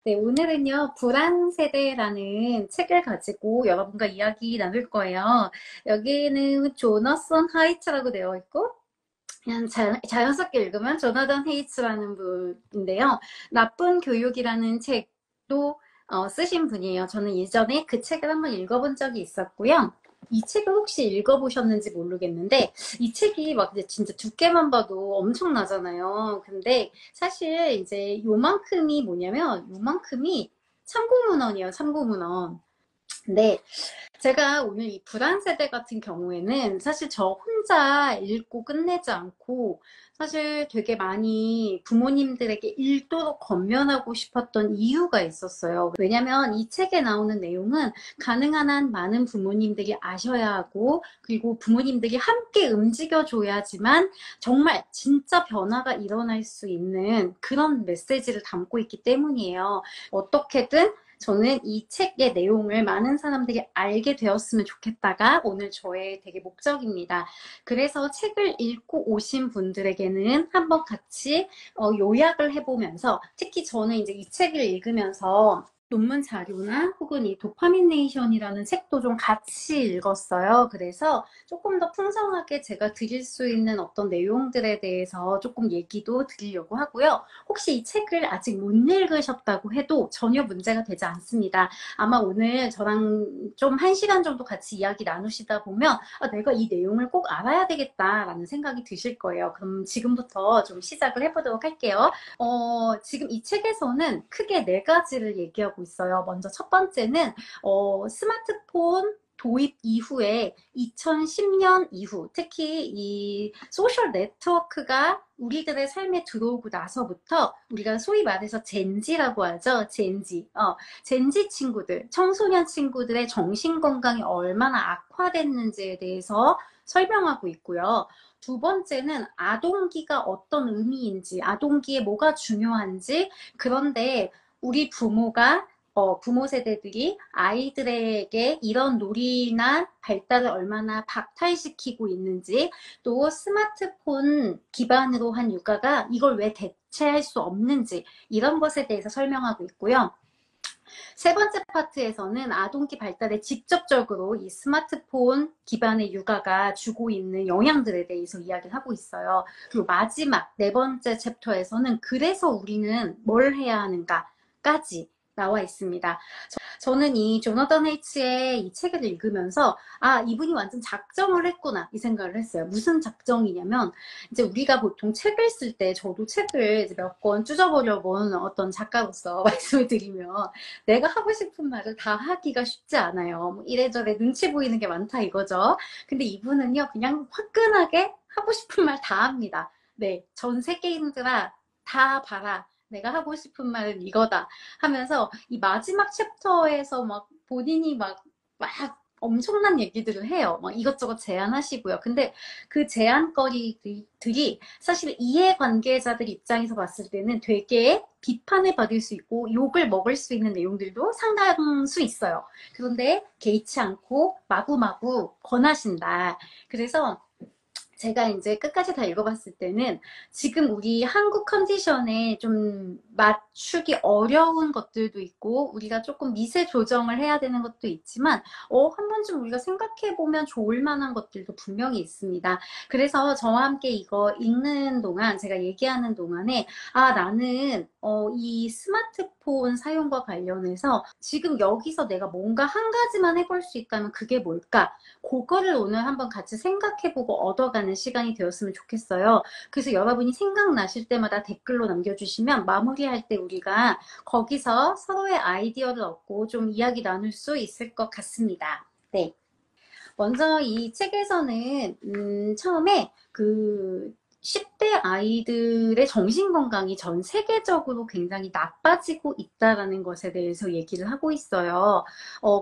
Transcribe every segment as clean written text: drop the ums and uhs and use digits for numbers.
네, 오늘은요, 불안세대라는 책을 가지고 여러분과 이야기 나눌 거예요. 여기는 조너선 하이츠라고 되어 있고, 그냥 자연스럽게 읽으면 조나단 헤이츠라는 분인데요. 나쁜 교육이라는 책도 쓰신 분이에요. 저는 예전에 그 책을 한번 읽어본 적이 있었고요. 이 책을 혹시 읽어보셨는지 모르겠는데 이 책이 막 이제 진짜 두께만 봐도 엄청나잖아요. 근데 사실 이제 요만큼이 뭐냐면 요만큼이 참고문헌이에요. 참고문헌. 근데 제가 오늘 이 불안 세대 같은 경우에는 사실 저 혼자 읽고 끝내지 않고 사실 되게 많이 부모님들에게 읽도록 권면하고 싶었던 이유가 있었어요. 왜냐면 이 책에 나오는 내용은 가능한 한 많은 부모님들이 아셔야 하고 그리고 부모님들이 함께 움직여줘야지만 정말 진짜 변화가 일어날 수 있는 그런 메시지를 담고 있기 때문이에요. 어떻게든 저는 이 책의 내용을 많은 사람들이 알게 되었으면 좋겠다가 오늘 저의 되게 목적입니다. 그래서 책을 읽고 오신 분들에게는 한번 같이 요약을 해보면서 특히 저는 이제 이 책을 읽으면서 논문 자료나 혹은 이 도파민네이션이라는 책도 좀 같이 읽었어요. 그래서 조금 더 풍성하게 제가 드릴 수 있는 어떤 내용들에 대해서 조금 얘기도 드리려고 하고요. 혹시 이 책을 아직 못 읽으셨다고 해도 전혀 문제가 되지 않습니다. 아마 오늘 저랑 좀 1시간 정도 같이 이야기 나누시다 보면 내가 이 내용을 꼭 알아야 되겠다라는 생각이 드실 거예요. 그럼 지금부터 좀 시작을 해보도록 할게요. 지금 이 책에서는 크게 4가지를 얘기하고 있어요. 먼저 첫 번째는 스마트폰 도입 이후에 2010년 이후 특히 이 소셜 네트워크가 우리들의 삶에 들어오고 나서부터 우리가 소위 말해서 젠지라고 하죠. 젠지 친구들, 청소년 친구들의 정신건강이 얼마나 악화됐는지에 대해서 설명하고 있고요. 두 번째는 아동기가 어떤 의미인지, 아동기에 뭐가 중요한지, 그런데 우리 부모 세대들이 아이들에게 이런 놀이나 발달을 얼마나 박탈시키고 있는지, 또 스마트폰 기반으로 한 육아가 이걸 왜 대체할 수 없는지, 이런 것에 대해서 설명하고 있고요. 세 번째 파트에서는 아동기 발달에 직접적으로 이 스마트폰 기반의 육아가 주고 있는 영향들에 대해서 이야기를 하고 있어요. 그리고 마지막 4번째 챕터에서는 그래서 우리는 뭘 해야 하는가까지 나와 있습니다. 저는 이 조나단 헤이츠의 이 책을 읽으면서 이분이 완전 작정을 했구나 이 생각을 했어요. 무슨 작정이냐면 이제 우리가 보통 책을 쓸 때 저도 책을 몇 권 쭈져보려 본 어떤 작가로서 말씀을 드리면 내가 하고 싶은 말을 다 하기가 쉽지 않아요. 뭐 이래저래 눈치 보이는 게 많다 이거죠. 근데 이분은요 그냥 화끈하게 하고 싶은 말 다 합니다. 네, 전 세계인들아 다 봐라. 내가 하고 싶은 말은 이거다 하면서 이 마지막 챕터에서 막 본인이 막 엄청난 얘기들을 해요. 막 이것저것 제안하시고요. 근데 그 제안거리들이 사실 이해관계자들 입장에서 봤을 때는 되게 비판을 받을 수 있고 욕을 먹을 수 있는 내용들도 상당수 있어요. 그런데 개의치 않고 마구마구 권하신다. 그래서 제가 이제 끝까지 다 읽어봤을 때는 지금 우리 한국 컨디션에 좀 맞추기 어려운 것들도 있고 우리가 조금 미세 조정을 해야 되는 것도 있지만 한 번쯤 우리가 생각해보면 좋을 만한 것들도 분명히 있습니다. 그래서 저와 함께 이거 읽는 동안 제가 얘기하는 동안에 나는 이 스마트폰 사용과 관련해서 지금 여기서 내가 뭔가 한 가지만 해볼 수 있다면 그게 뭘까? 그거를 오늘 한번 같이 생각해보고 얻어가는 시간이 되었으면 좋겠어요. 그래서 여러분이 생각나실 때마다 댓글로 남겨주시면 마무리할 때 우리가 거기서 서로의 아이디어를 얻고 좀 이야기 나눌 수 있을 것 같습니다. 네. 먼저 이 책에서는 처음에 그 10대 아이들의 정신건강이 전 세계적으로 굉장히 나빠지고 있다라는 것에 대해서 얘기를 하고 있어요.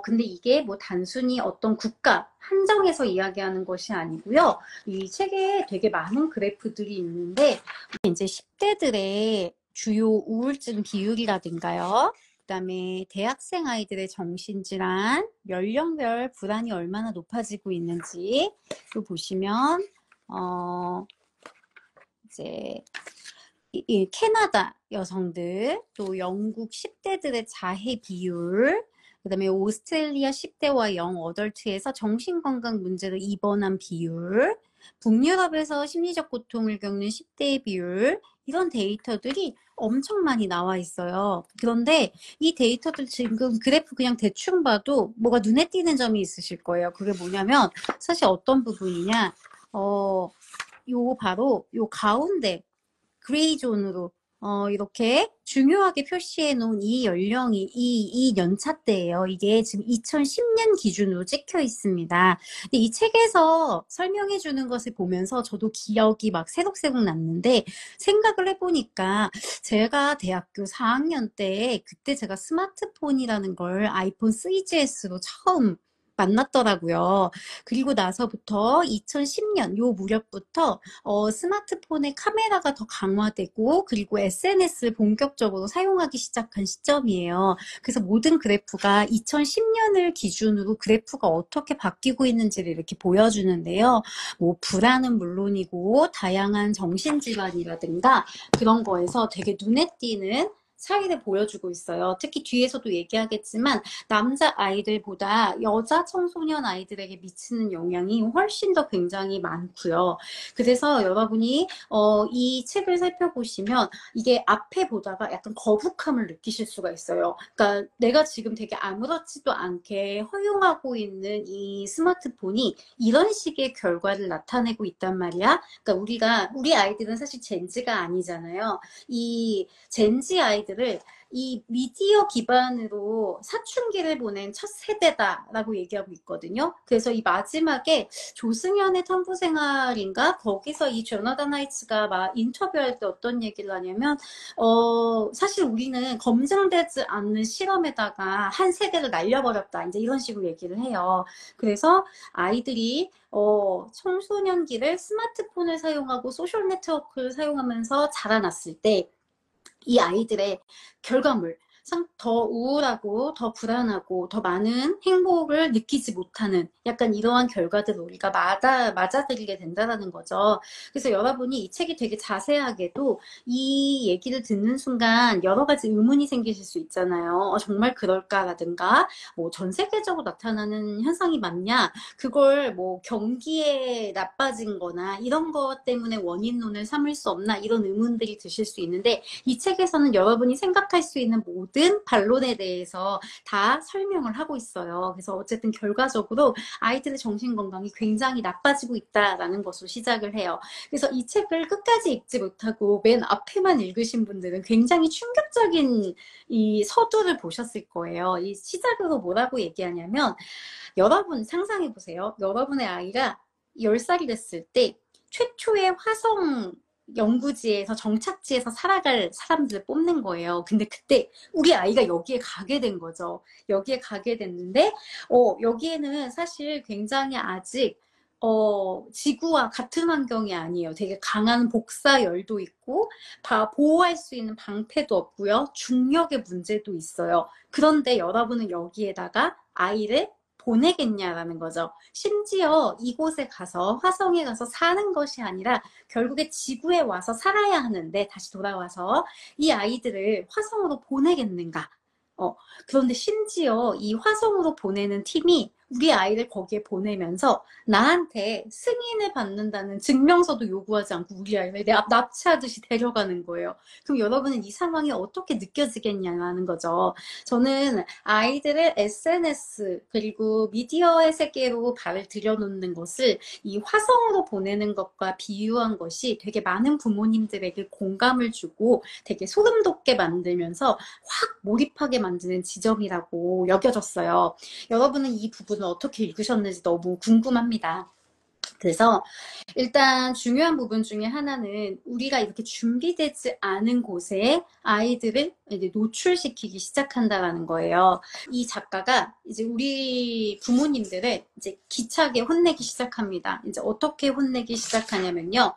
근데 이게 뭐 단순히 어떤 국가 한정에서 이야기하는 것이 아니고요. 이 책에 되게 많은 그래프들이 있는데 이제 10대들의 주요 우울증 비율이라든가요. 그다음에 대학생 아이들의 정신질환, 연령별 불안이 얼마나 높아지고 있는지 또 보시면 이제 이 캐나다 여성들, 또 영국 10대들의 자해 비율, 그다음에 오스트레일리아 10대와 영 어덜트에서 정신건강 문제로 입원한 비율, 북유럽에서 심리적 고통을 겪는 10대의 비율, 이런 데이터들이 엄청 많이 나와 있어요. 그런데 이 데이터들 지금 그래프 그냥 대충 봐도 뭐가 눈에 띄는 점이 있으실 거예요. 그게 뭐냐면 사실 어떤 부분이냐, 요 바로 요 가운데 그레이 존으로 이렇게 중요하게 표시해 놓은 이 연령이 이 연차대예요. 이게 지금 2010년 기준으로 찍혀 있습니다. 근데 이 책에서 설명해 주는 것을 보면서 저도 기억이 막 새록새록 났는데 생각을 해보니까 제가 대학교 4학년 때 그때 제가 스마트폰이라는 걸 아이폰 3GS로 처음 만났더라고요. 그리고 나서부터 2010년 요 무렵부터 스마트폰의 카메라가 더 강화되고 그리고 SNS를 본격적으로 사용하기 시작한 시점이에요. 그래서 모든 그래프가 2010년을 기준으로 그래프가 어떻게 바뀌고 있는지를 이렇게 보여주는데요. 뭐 불안은 물론이고 다양한 정신질환이라든가 그런 거에서 되게 눈에 띄는 차이를 보여주고 있어요. 특히 뒤에서도 얘기하겠지만 남자 아이들보다 여자 청소년 아이들에게 미치는 영향이 훨씬 더 굉장히 많고요. 그래서 여러분이 이 책을 살펴보시면 이게 앞에 보다가 약간 거북함을 느끼실 수가 있어요. 그러니까 내가 지금 되게 아무렇지도 않게 허용하고 있는 이 스마트폰이 이런 식의 결과를 나타내고 있단 말이야. 그러니까 우리 아이들은 사실 젠지가 아니잖아요. 이 젠지 아이들을 이 미디어 기반으로 사춘기를 보낸 첫 세대다라고 얘기하고 있거든요. 그래서 이 마지막에 조승연의 탐구생활인가? 거기서 이 조나단 하이츠가 막 인터뷰할 때 어떤 얘기를 하냐면 사실 우리는 검증되지 않는 실험에다가 한 세대를 날려버렸다. 이제 이런 식으로 얘기를 해요. 그래서 아이들이 청소년기를 스마트폰을 사용하고 소셜 네트워크를 사용하면서 자라났을 때 이 아이들의 결과물, 더 우울하고 더 불안하고 더 많은 행복을 느끼지 못하는 약간 이러한 결과들을 우리가 맞아들이게 된다는 거죠. 그래서 여러분이 이 책이 되게 자세하게도 이 얘기를 듣는 순간 여러 가지 의문이 생기실 수 있잖아요. 정말 그럴까라든가 뭐 전 세계적으로 나타나는 현상이 맞냐, 그걸 뭐 경기에 나빠진 거나 이런 것 때문에 원인론을 삼을 수 없나, 이런 의문들이 드실 수 있는데 이 책에서는 여러분이 생각할 수 있는 모든 반론에 대해서 다 설명을 하고 있어요. 그래서 어쨌든 결과적으로 아이들의 정신건강이 굉장히 나빠지고 있다라는 것으로 시작을 해요. 그래서 이 책을 끝까지 읽지 못하고 맨 앞에만 읽으신 분들은 굉장히 충격적인 이 서두를 보셨을 거예요. 이 시작으로 뭐라고 얘기하냐면, 여러분 상상해 보세요. 여러분의 아이가 10살이 됐을 때 최초의 화성 연구지에서 정착지에서 살아갈 사람들을 뽑는 거예요. 근데 그때 우리 아이가 여기에 가게 된 거죠. 여기에 가게 됐는데 여기에는 사실 굉장히 아직 지구와 같은 환경이 아니에요. 되게 강한 복사열도 있고 보호할 수 있는 방패도 없고요. 중력의 문제도 있어요. 그런데 여러분은 여기에다가 아이를 보내겠냐라는 거죠. 심지어 이곳에 가서 화성에 가서 사는 것이 아니라 결국에 지구에 와서 살아야 하는데 다시 돌아와서 이 아이들을 화성으로 보내겠는가? 그런데 심지어 이 화성으로 보내는 팀이 우리 아이를 거기에 보내면서 나한테 승인을 받는다는 증명서도 요구하지 않고 우리 아이를 납치하듯이 데려가는 거예요. 그럼 여러분은 이 상황이 어떻게 느껴지겠냐는 거죠. 저는 아이들의 SNS 그리고 미디어의 세계로 발을 들여놓는 것을 이 화성으로 보내는 것과 비유한 것이 되게 많은 부모님들에게 공감을 주고 되게 소름 돋게 만들면서 확 몰입하게 만드는 지점이라고 여겨졌어요. 여러분은 이 부분을 어떻게 읽으셨는지 너무 궁금합니다. 그래서 일단 중요한 부분 중에 하나는 우리가 이렇게 준비되지 않은 곳에 아이들을 이제 노출시키기 시작한다라는 거예요. 이 작가가 이제 우리 부모님들을 이제 기차게 혼내기 시작합니다. 이제 어떻게 혼내기 시작하냐면요.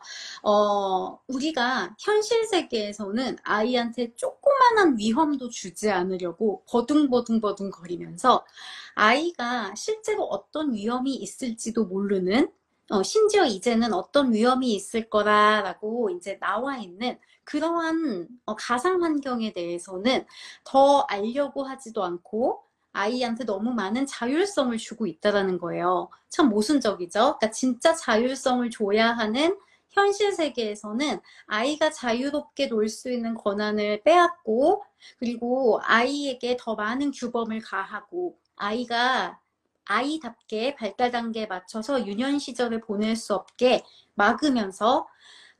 우리가 현실 세계에서는 아이한테 조그만한 위험도 주지 않으려고 버둥버둥 거리면서 아이가 실제로 어떤 위험이 있을지도 모르는 심지어 이제는 어떤 위험이 있을 거라라고 이제 나와 있는 그러한 가상 환경에 대해서는 더 알려고 하지도 않고 아이한테 너무 많은 자율성을 주고 있다라는 거예요. 참 모순적이죠. 그러니까 진짜 자율성을 줘야 하는 현실 세계에서는 아이가 자유롭게 놀 수 있는 권한을 빼앗고, 그리고 아이에게 더 많은 규범을 가하고, 아이가 아이답게 발달 단계에 맞춰서 유년 시절을 보낼 수 없게 막으면서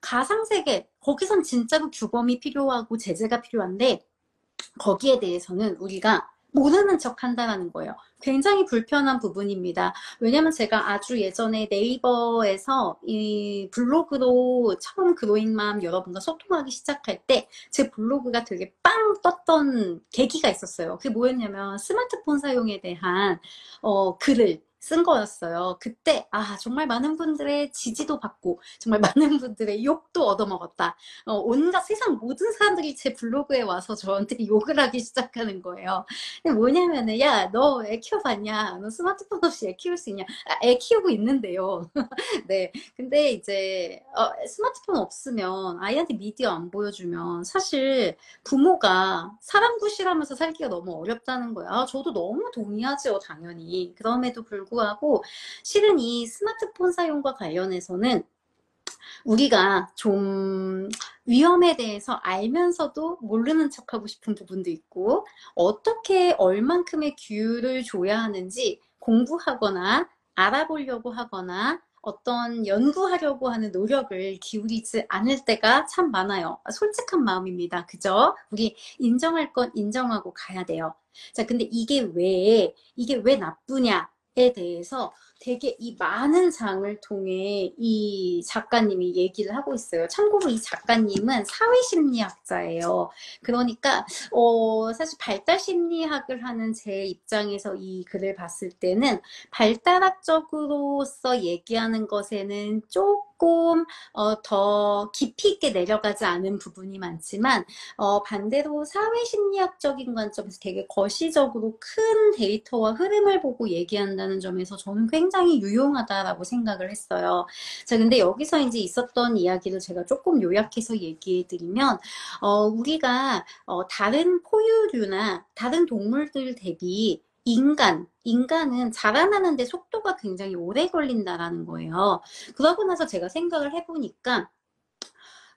가상세계, 거기선 진짜로 규범이 필요하고 제재가 필요한데 거기에 대해서는 우리가 모르는 척 한다는 거예요. 굉장히 불편한 부분입니다. 왜냐면 제가 아주 예전에 네이버에서 이 블로그로 처음 그로잉맘 여러분과 소통하기 시작할 때 제 블로그가 되게 빵 떴던 계기가 있었어요. 그게 뭐였냐면 스마트폰 사용에 대한 글을 쓴 거였어요. 그때 정말 많은 분들의 지지도 받고 정말 많은 분들의 욕도 얻어먹었다. 온갖 세상 모든 사람들이 제 블로그에 와서 저한테 욕을 하기 시작하는 거예요. 근데 뭐냐면은, 야, 너 애 키워봤냐? 너 스마트폰 없이 애 키울 수 있냐? 애 키우고 있는데요. 네. 근데 이제, 스마트폰 없으면 아이한테 미디어 안 보여주면 사실 부모가 사람 구실하면서 살기가 너무 어렵다는 거야. 저도 너무 동의하죠, 당연히. 그럼에도 불구하고, 실은 이 스마트폰 사용과 관련해서는 우리가 좀 위험에 대해서 알면서도 모르는 척하고 싶은 부분도 있고, 어떻게 얼만큼의 규율을 줘야 하는지 공부하거나 알아보려고 하거나 어떤 연구하려고 하는 노력을 기울이지 않을 때가 참 많아요. 솔직한 마음입니다. 그죠? 우리 인정할 건 인정하고 가야 돼요. 자, 근데 이게 왜 나쁘냐에 대해서 되게 이 많은 장을 통해 이 작가님이 얘기를 하고 있어요. 참고로 이 작가님은 사회심리학자예요. 그러니까 사실 발달심리학을 하는 제 입장에서 이 글을 봤을 때는 발달학적으로서 얘기하는 것에는 조금 더 깊이 있게 내려가지 않은 부분이 많지만 반대로 사회심리학적인 관점에서 되게 거시적으로 큰 데이터와 흐름을 보고 얘기한다는 점에서 저는 굉장히 유용하다라고 생각을 했어요. 자, 근데 여기서 이제 있었던 이야기를 제가 조금 요약해서 얘기해 드리면, 우리가 다른 포유류나 다른 동물들 대비 인간은 자라나는데 속도가 굉장히 오래 걸린다라는 거예요. 그러고 나서 제가 생각을 해보니까,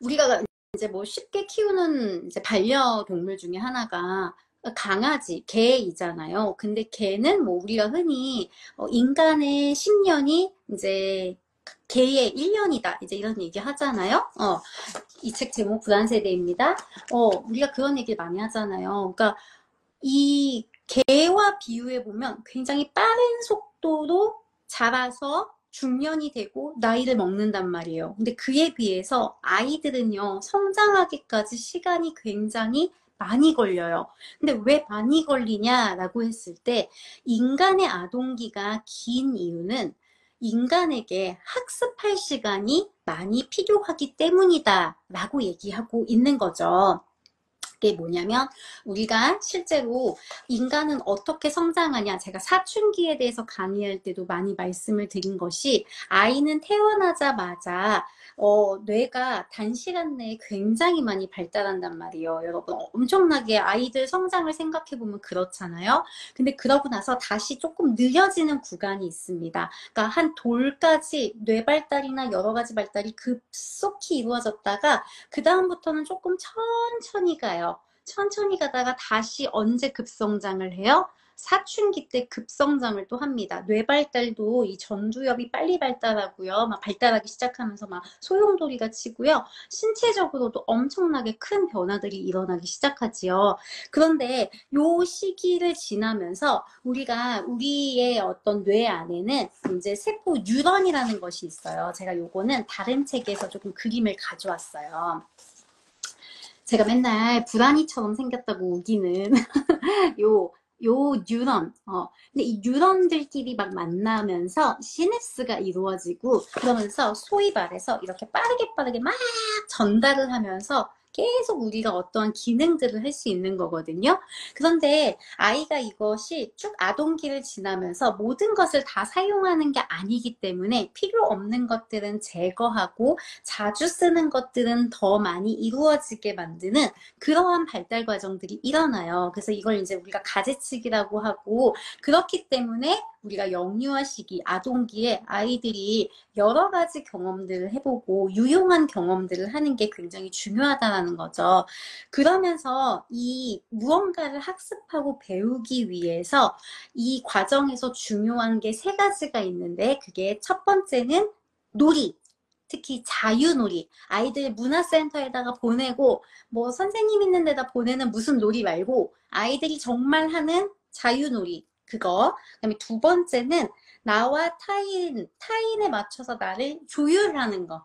우리가 이제 뭐 쉽게 키우는 이제 반려동물 중에 하나가 강아지, 개이잖아요. 근데 개는 뭐 우리가 흔히 인간의 10년이 이제 개의 1년이다. 이제 이런 얘기 하잖아요. 이 책 제목 불안세대입니다. 우리가 그런 얘기를 많이 하잖아요. 그러니까 이 개와 비유해 보면 굉장히 빠른 속도로 자라서 중년이 되고 나이를 먹는단 말이에요. 근데 그에 비해서 아이들은요, 성장하기까지 시간이 굉장히 많이 걸려요. 근데 왜 많이 걸리냐라고 했을 때 인간의 아동기가 긴 이유는 인간에게 학습할 시간이 많이 필요하기 때문이다라고 얘기하고 있는 거죠. 그게 뭐냐면 우리가 실제로 인간은 어떻게 성장하냐, 제가 사춘기에 대해서 강의할 때도 많이 말씀을 드린 것이, 아이는 태어나자마자 뇌가 단시간 내에 굉장히 많이 발달한단 말이에요. 여러분 엄청나게 아이들 성장을 생각해 보면 그렇잖아요. 근데 그러고 나서 다시 조금 느려지는 구간이 있습니다. 그러니까 한 돌까지 뇌 발달이나 여러 가지 발달이 급속히 이루어졌다가 그 다음부터는 조금 천천히 가요. 천천히 가다가 다시 언제 급성장을 해요? 사춘기 때 급성장을 또 합니다. 뇌 발달도 이 전두엽이 빨리 발달하고요. 막 발달하기 시작하면서 막 소용돌이가 치고요. 신체적으로도 엄청나게 큰 변화들이 일어나기 시작하지요. 그런데 요 시기를 지나면서 우리의 어떤 뇌 안에는 이제 세포 뉴런이라는 것이 있어요. 제가 요거는 다른 책에서 조금 그림을 가져왔어요. 제가 맨날 불안이처럼 생겼다고 우기는 요 뉴런. 근데 이 뉴런들끼리 막 만나면서 시냅스가 이루어지고, 그러면서 소위 말해서 이렇게 빠르게 막 전달을 하면서 계속 우리가 어떠한 기능들을 할 수 있는 거거든요. 그런데 아이가 이것이 쭉 아동기를 지나면서 모든 것을 다 사용하는 게 아니기 때문에 필요 없는 것들은 제거하고 자주 쓰는 것들은 더 많이 이루어지게 만드는 그러한 발달 과정들이 일어나요. 그래서 이걸 이제 우리가 가지치기라고 하고, 그렇기 때문에 우리가 영유아 시기, 아동기에 아이들이 여러 가지 경험들을 해보고 유용한 경험들을 하는 게 굉장히 중요하다는 거죠. 그러면서 이 무언가를 학습하고 배우기 위해서 이 과정에서 중요한 게 세 가지가 있는데, 그게 첫 번째는 놀이. 특히 자유놀이. 아이들 문화센터에다가 보내고 뭐 선생님 있는 데다 보내는 무슨 놀이 말고 아이들이 정말 하는 자유놀이. 그거. 그다음에 두 번째는 나와 타인에 맞춰서 나를 조율하는 거.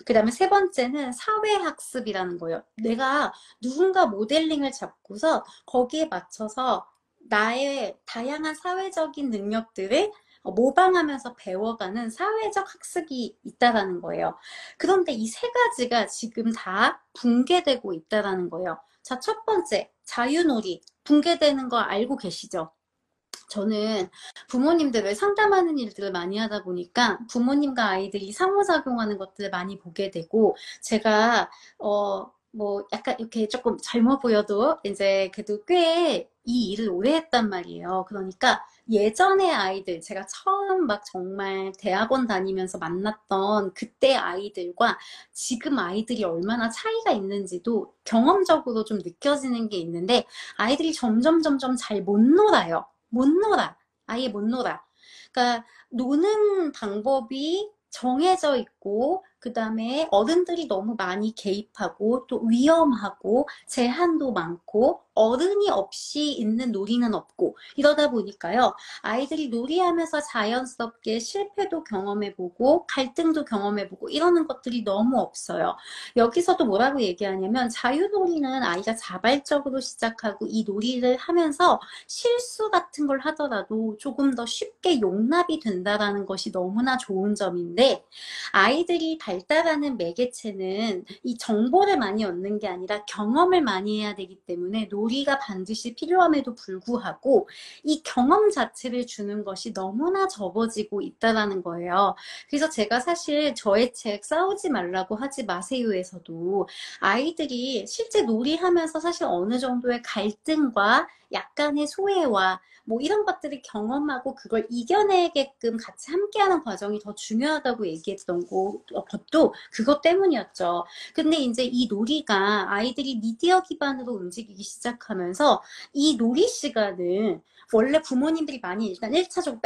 그 다음에 세 번째는 사회학습이라는 거예요. 내가 누군가 모델링을 잡고서 거기에 맞춰서 나의 다양한 사회적인 능력들을 모방하면서 배워가는 사회적 학습이 있다라는 거예요. 그런데 이 세 가지가 지금 다 붕괴되고 있다라는 거예요. 자, 첫 번째, 자유놀이. 붕괴되는 거 알고 계시죠? 저는 부모님들을 상담하는 일들을 많이 하다 보니까 부모님과 아이들이 상호작용하는 것들을 많이 보게 되고, 제가 뭐 약간 이렇게 조금 젊어 보여도 이제 그래도 꽤 이 일을 오래 했단 말이에요. 그러니까 예전의 아이들, 제가 처음 막 정말 대학원 다니면서 만났던 그때 아이들과 지금 아이들이 얼마나 차이가 있는지도 경험적으로 좀 느껴지는 게 있는데, 아이들이 점점 잘 못 놀아요. 못 놀아. 아예 못 놀아. 그러니까 노는 방법이 정해져 있고, 그 다음에 어른들이 너무 많이 개입하고 또 위험하고 제한도 많고 어른이 없이 있는 놀이는 없고, 이러다 보니까요, 아이들이 놀이하면서 자연스럽게 실패도 경험해보고 갈등도 경험해보고 이러는 것들이 너무 없어요. 여기서도 뭐라고 얘기하냐면, 자유놀이는 아이가 자발적으로 시작하고 이 놀이를 하면서 실수 같은 걸 하더라도 조금 더 쉽게 용납이 된다라는 것이 너무나 좋은 점인데, 아이들이 발달하는 매개체는 이 정보를 많이 얻는 게 아니라 경험을 많이 해야 되기 때문에 놀이가 반드시 필요함에도 불구하고 이 경험 자체를 주는 것이 너무나 적어지고 있다라는 거예요. 그래서 제가 사실 저의 책 싸우지 말라고 하지 마세요에서도 아이들이 실제 놀이하면서 사실 어느 정도의 갈등과 약간의 소외와 뭐 이런 것들을 경험하고 그걸 이겨내게끔 같이 함께하는 과정이 더 중요하다고 얘기했던 것도 그것 때문이었죠. 근데 이제 이 놀이가 아이들이 미디어 기반으로 움직이기 시작하면서 이 놀이 시간을 원래 부모님들이 많이 일단 1차적으로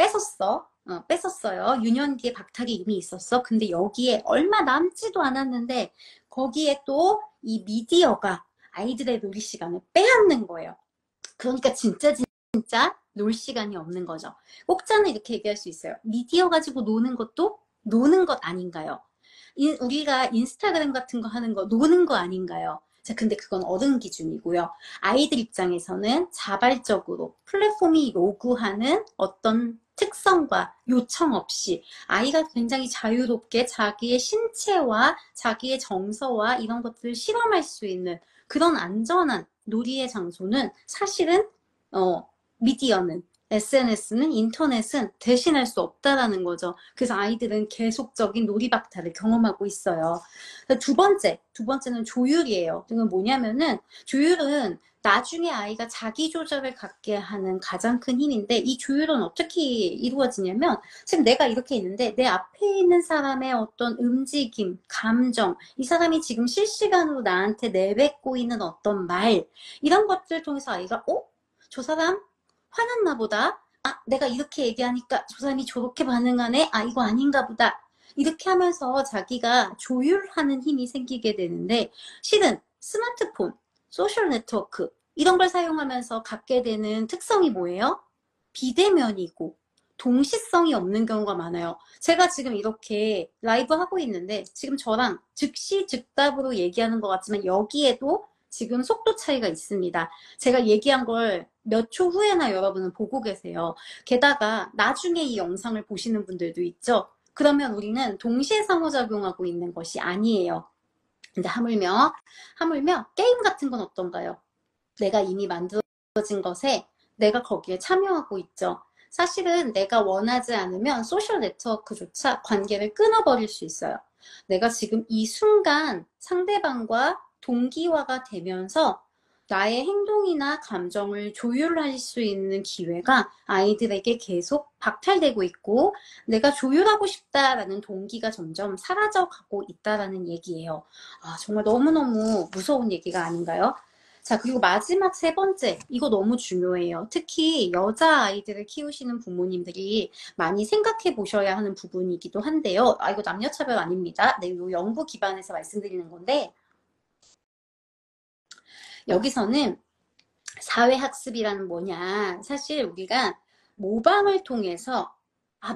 뺐었어요. 유년기에 박탈이 이미 있었어. 근데 여기에 얼마 남지도 않았는데 거기에 또 이 미디어가 아이들의 놀이 시간을 빼앗는 거예요. 그러니까 진짜 놀 시간이 없는 거죠. 꼭자는 이렇게 얘기할 수 있어요. 미디어 가지고 노는 것도 노는 것 아닌가요? 우리가 인스타그램 같은 거 하는 거 노는 거 아닌가요? 자, 근데 그건 어른 기준이고요. 아이들 입장에서는 자발적으로 플랫폼이 요구하는 어떤 특성과 요청 없이 아이가 굉장히 자유롭게 자기의 신체와 자기의 정서와 이런 것들을 실험할 수 있는 그런 안전한 놀이의 장소는 사실은 미디어는, SNS는, 인터넷은 대신할 수 없다라는 거죠. 그래서 아이들은 계속적인 놀이박탈을 경험하고 있어요. 두 번째는 조율이에요. 이건 뭐냐면은, 조율은 나중에 아이가 자기 조절을 갖게 하는 가장 큰 힘인데, 이 조율은 어떻게 이루어지냐면, 지금 내가 이렇게 있는데 내 앞에 있는 사람의 어떤 움직임, 감정, 이 사람이 지금 실시간으로 나한테 내뱉고 있는 어떤 말, 이런 것들을 통해서 아이가 저 사람 화났나 보다. 아, 내가 이렇게 얘기하니까 저 사람이 저렇게 반응하네. 아, 이거 아닌가 보다. 이렇게 하면서 자기가 조율하는 힘이 생기게 되는데, 실은 스마트폰, 소셜 네트워크 이런 걸 사용하면서 갖게 되는 특성이 뭐예요? 비대면이고 동시성이 없는 경우가 많아요. 제가 지금 이렇게 라이브 하고 있는데 지금 저랑 즉시 즉답으로 얘기하는 것 같지만 여기에도 지금 속도 차이가 있습니다. 제가 얘기한 걸 몇 초 후에나 여러분은 보고 계세요. 게다가 나중에 이 영상을 보시는 분들도 있죠. 그러면 우리는 동시에 상호작용하고 있는 것이 아니에요. 근데 하물며 게임 같은 건 어떤가요? 내가 이미 만들어진 것에 내가 거기에 참여하고 있죠. 사실은 내가 원하지 않으면 소셜 네트워크조차 관계를 끊어버릴 수 있어요. 내가 지금 이 순간 상대방과 동기화가 되면서 나의 행동이나 감정을 조율할 수 있는 기회가 아이들에게 계속 박탈되고 있고 내가 조율하고 싶다라는 동기가 점점 사라져가고 있다라는 얘기예요. 아, 정말 너무너무 무서운 얘기가 아닌가요? 자, 그리고 마지막 세 번째, 이거 너무 중요해요. 특히 여자아이들을 키우시는 부모님들이 많이 생각해 보셔야 하는 부분이기도 한데요. 아, 이거 남녀차별 아닙니다. 네, 이 연구 기반에서 말씀드리는 건데, 여기서는 사회학습이라는 뭐냐. 사실 우리가 모방을 통해서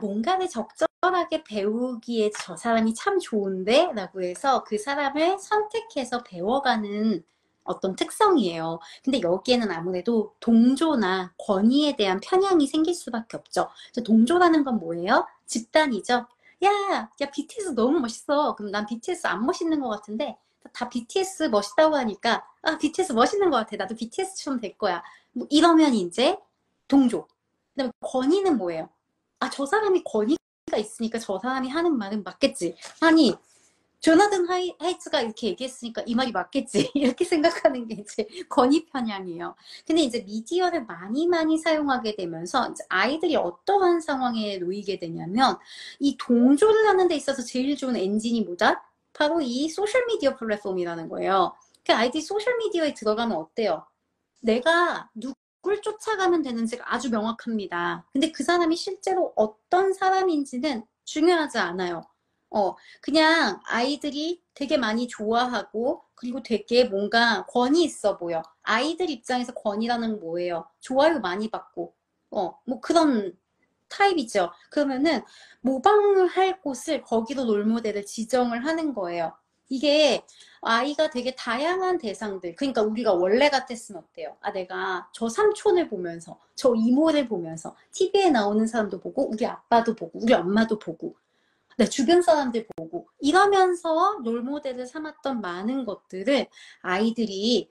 뭔가를 적절하게 배우기에 저 사람이 참 좋은데? 라고 해서 그 사람을 선택해서 배워가는 어떤 특성이에요. 근데 여기에는 아무래도 동조나 권위에 대한 편향이 생길 수밖에 없죠. 동조라는 건 뭐예요? 집단이죠. 야, BTS 너무 멋있어. 그럼 난 BTS 안 멋있는 것 같은데, 다 BTS 멋있다고 하니까, BTS 멋있는 것 같아. 나도 BTS처럼 될 거야. 뭐 이러면 이제 동조. 그다음에 권위는 뭐예요? 저 사람이 권위가 있으니까 저 사람이 하는 말은 맞겠지. 아니, 조나단 하이츠가 이렇게 얘기했으니까 이 말이 맞겠지. 이렇게 생각하는 게 이제 권위 편향이에요. 근데 이제 미디어를 많이 사용하게 되면서 이제 아이들이 어떠한 상황에 놓이게 되냐면 이 동조를 하는 데 있어서 제일 좋은 엔진이 뭐다? 바로 이 소셜미디어 플랫폼이라는 거예요. 그 아이들이 소셜미디어에 들어가면 어때요? 내가 누굴 쫓아가면 되는지가 아주 명확합니다. 근데 그 사람이 실제로 어떤 사람인지는 중요하지 않아요. 그냥 아이들이 되게 많이 좋아하고, 그리고 되게 뭔가 권위 있어 보여. 아이들 입장에서 권위라는 뭐예요? 좋아요 많이 받고, 뭐 그런 타입이죠. 그러면은 모방을 할 곳을 거기로 롤모델을 지정을 하는 거예요. 이게 아이가 되게 다양한 대상들, 그러니까 우리가 원래 같았으면 어때요? 내가 저 삼촌을 보면서, 저 이모를 보면서, TV에 나오는 사람도 보고, 우리 아빠도 보고, 우리 엄마도 보고, 내 주변 사람들 보고, 이러면서 롤모델을 삼았던 많은 것들을 아이들이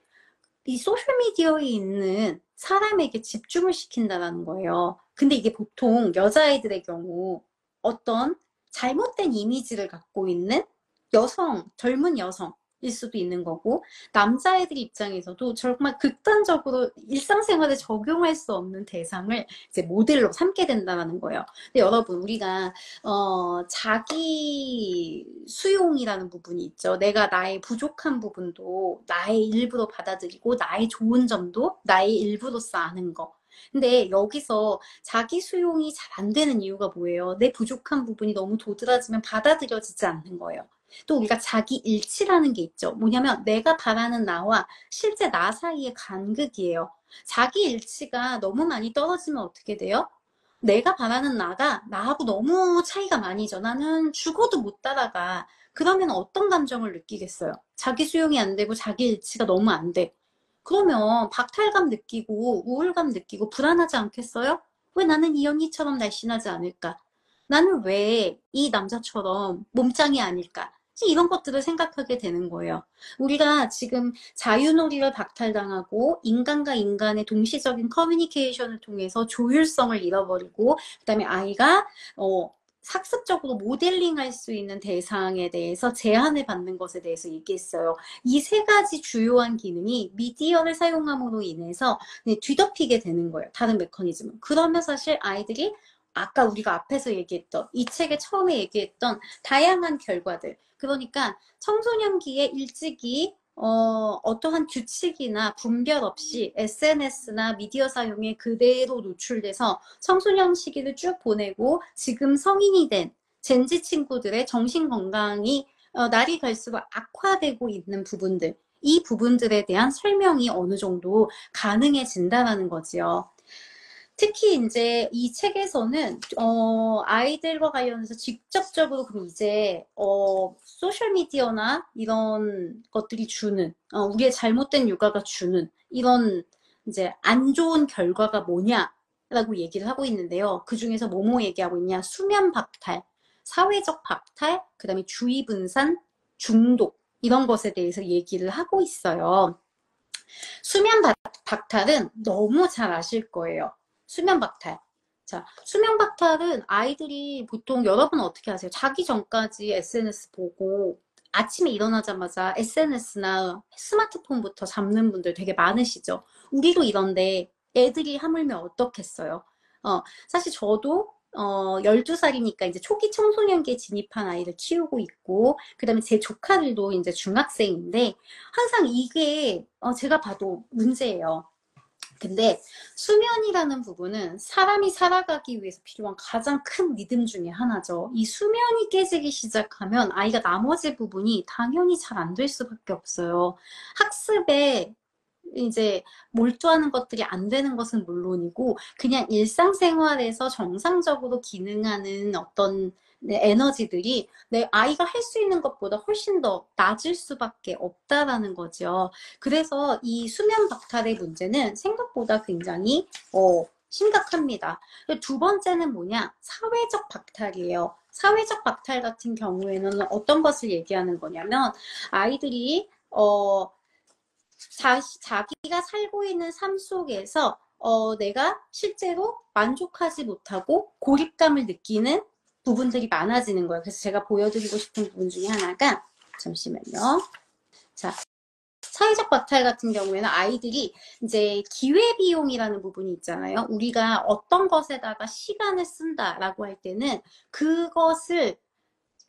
이 소셜미디어에 있는 사람에게 집중을 시킨다는 거예요. 근데 이게 보통 여자아이들의 경우 어떤 잘못된 이미지를 갖고 있는 젊은 여성일 수도 있는 거고, 남자애들 입장에서도 정말 극단적으로 일상생활에 적용할 수 없는 대상을 이제 모델로 삼게 된다는 거예요. 근데 여러분, 우리가 자기 수용이라는 부분이 있죠. 내가 나의 부족한 부분도 나의 일부로 받아들이고, 나의 좋은 점도 나의 일부로서 아는 거. 근데 여기서 자기 수용이 잘 안 되는 이유가 뭐예요? 내 부족한 부분이 너무 도드라지면 받아들여지지 않는 거예요. 또 우리가 자기 일치라는 게 있죠. 뭐냐면 내가 바라는 나와 실제 나 사이의 간극이에요. 자기 일치가 너무 많이 떨어지면 어떻게 돼요? 내가 바라는 나가 나하고 너무 차이가 많이 죠. 나는 죽어도 못 따라가. 그러면 어떤 감정을 느끼겠어요? 자기 수용이 안 되고 자기 일치가 너무 안 돼. 그러면 박탈감 느끼고 우울감 느끼고 불안하지 않겠어요? 왜 나는 이 언니처럼 날씬하지 않을까? 나는 왜 이 남자처럼 몸짱이 아닐까? 이런 것들을 생각하게 되는 거예요. 우리가 지금 자유놀이를 박탈당하고 인간과 인간의 동시적인 커뮤니케이션을 통해서 조율성을 잃어버리고, 그다음에 아이가 학습적으로 모델링할 수 있는 대상에 대해서 제한을 받는 것에 대해서 얘기했어요. 이 세 가지 주요한 기능이 미디어를 사용함으로 인해서 뒤덮이게 되는 거예요. 다른 메커니즘은. 그러면 사실 아이들이 아까 우리가 앞에서 얘기했던, 이 책에 처음에 얘기했던 다양한 결과들, 그러니까 청소년기에 일찍이 어떠한 규칙이나 분별 없이 SNS나 미디어 사용에 그대로 노출돼서 청소년 시기를 쭉 보내고 지금 성인이 된 젠지 친구들의 정신 건강이 날이 갈수록 악화되고 있는 부분들, 이 부분들에 대한 설명이 어느 정도 가능해진다는 거지요. 특히 이제 이 책에서는 아이들과 관련해서 직접적으로 그럼 이제 소셜 미디어나 이런 것들이 주는 우리의 잘못된 육아가 주는 이런 이제 안 좋은 결과가 뭐냐라고 얘기를 하고 있는데요. 그 중에서 뭐뭐 얘기하고 있냐? 수면 박탈, 사회적 박탈, 그다음에 주의 분산, 중독. 이런 것에 대해서 얘기를 하고 있어요. 수면 박탈은 너무 잘 아실 거예요. 수면 박탈. 자, 수면 박탈은 아이들이 보통 여러분 어떻게 하세요? 자기 전까지 SNS 보고 아침에 일어나자마자 SNS나 스마트폰부터 잡는 분들 되게 많으시죠? 우리도 이런데 애들이 하물며 어떻겠어요? 사실 저도 12살이니까 이제 초기 청소년기에 진입한 아이를 키우고 있고, 그 다음에 제 조카들도 이제 중학생인데, 항상 이게, 제가 봐도 문제예요. 근데 수면이라는 부분은 사람이 살아가기 위해서 필요한 가장 큰 리듬 중에 하나죠. 이 수면이 깨지기 시작하면 아이가 나머지 부분이 당연히 잘 안 될 수밖에 없어요. 학습에 이제 몰두하는 것들이 안 되는 것은 물론이고 그냥 일상생활에서 정상적으로 기능하는 어떤 에너지들이 내 아이가 할 수 있는 것보다 훨씬 더 낮을 수밖에 없다라는 거죠. 그래서 이 수면 박탈의 문제는 생각보다 굉장히 심각합니다. 두 번째는 뭐냐? 사회적 박탈이에요. 사회적 박탈 같은 경우에는 어떤 것을 얘기하는 거냐면 아이들이 자기가 살고 있는 삶 속에서 내가 실제로 만족하지 못하고 고립감을 느끼는 부분들이 많아지는 거예요. 그래서 제가 보여드리고 싶은 부분 중에 하나가 잠시만요. 자, 사회적 박탈 같은 경우에는 아이들이 이제 기회비용이라는 부분이 있잖아요. 우리가 어떤 것에다가 시간을 쓴다라고 할 때는 그것을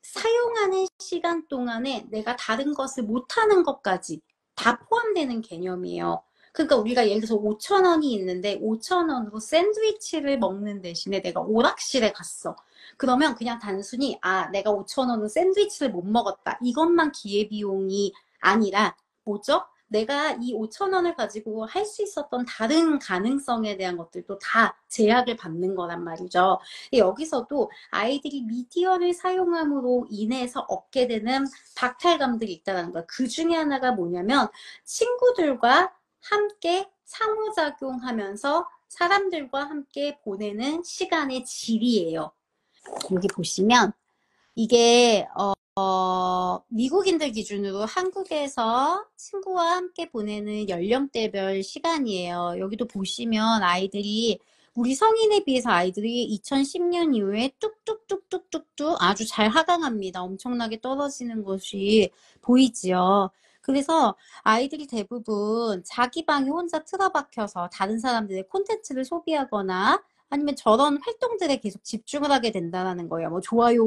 사용하는 시간 동안에 내가 다른 것을 못하는 것까지 다 포함되는 개념이에요. 그러니까 우리가 예를 들어서 5,000원이 있는데 5,000원으로 샌드위치를 먹는 대신에 내가 오락실에 갔어. 그러면 그냥 단순히 내가 5,000원은 샌드위치를 못 먹었다. 이것만 기회비용이 아니라 뭐죠? 내가 이 5,000원을 가지고 할 수 있었던 다른 가능성에 대한 것들도 다 제약을 받는 거란 말이죠. 여기서도 아이들이 미디어를 사용함으로 인해서 얻게 되는 박탈감들이 있다는 거예요. 그 중에 하나가 뭐냐면 친구들과 함께 상호작용하면서 사람들과 함께 보내는 시간의 질이에요. 여기 보시면 이게 미국인들 기준으로 한국에서 친구와 함께 보내는 연령대별 시간이에요. 여기도 보시면 아이들이 우리 성인에 비해서 아이들이 2010년 이후에 뚝뚝뚝뚝뚝뚝 아주 잘 하강합니다. 엄청나게 떨어지는 것이 보이지요. 그래서 아이들이 대부분 자기 방에 혼자 틀어박혀서 다른 사람들의 콘텐츠를 소비하거나 아니면 저런 활동들에 계속 집중을 하게 된다는 거예요. 뭐 좋아요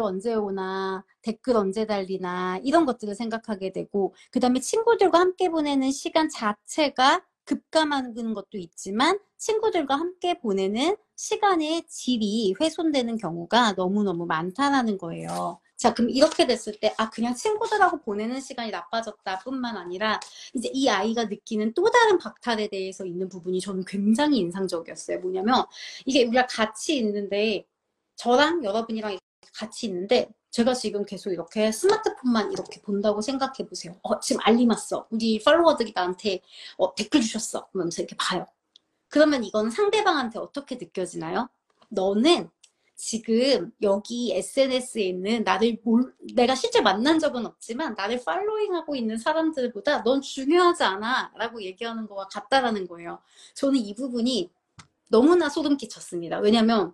언제 오나, 댓글 언제 달리나, 이런 것들을 생각하게 되고, 그 다음에 친구들과 함께 보내는 시간 자체가 급감하는 것도 있지만, 친구들과 함께 보내는 시간의 질이 훼손되는 경우가 너무너무 많다라는 거예요. 자, 그럼 이렇게 됐을 때, 그냥 친구들하고 보내는 시간이 나빠졌다 뿐만 아니라, 이제 이 아이가 느끼는 또 다른 박탈에 대해서 있는 부분이 저는 굉장히 인상적이었어요. 뭐냐면, 이게 우리가 같이 있는데, 저랑 여러분이랑 같이 있는데, 제가 지금 계속 이렇게 스마트폰만 이렇게 본다고 생각해 보세요. 지금 알림 왔어. 우리 팔로워들이 나한테 댓글 주셨어. 그러면서 이렇게 봐요. 그러면 이건 상대방한테 어떻게 느껴지나요? 너는 지금 여기 SNS에 있는 내가 실제 만난 적은 없지만 나를 팔로잉하고 있는 사람들보다 넌 중요하지 않아 라고 얘기하는 거와 같다라는 거예요. 저는 이 부분이 너무나 소름 끼쳤습니다. 왜냐면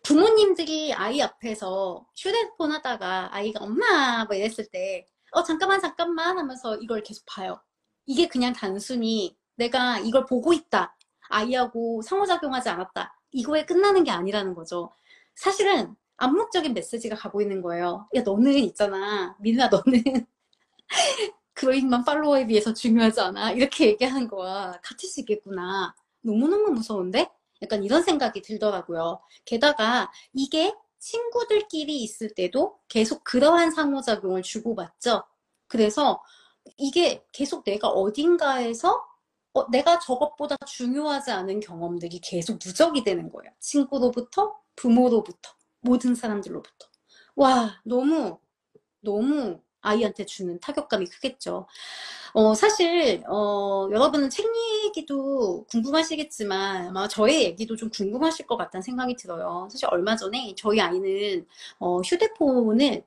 부모님들이 아이 앞에서 휴대폰 하다가 아이가 엄마 뭐 이랬을 때 잠깐만 하면서 이걸 계속 봐요. 이게 그냥 단순히 내가 이걸 보고 있다. 아이하고 상호작용하지 않았다. 이거에 끝나는 게 아니라는 거죠. 사실은 암묵적인 메시지가 가고 있는 거예요. 야, 너는 있잖아. 민우야, 너는 그로잉만 팔로워에 비해서 중요하지 않아. 이렇게 얘기하는 거와 같을 수 있겠구나. 너무너무 무서운데? 약간 이런 생각이 들더라고요. 게다가 이게 친구들끼리 있을 때도 계속 그러한 상호작용을 주고받죠. 그래서 이게 계속 내가 어딘가에서 내가 저것보다 중요하지 않은 경험들이 계속 누적이 되는 거예요. 친구로부터, 부모로부터, 모든 사람들로부터. 와, 너무 아이한테 주는 타격감이 크겠죠. 사실 여러분은 책 얘기도 궁금하시겠지만 아마 저의 얘기도 좀 궁금하실 것 같다는 생각이 들어요. 사실 얼마 전에 저희 아이는 휴대폰을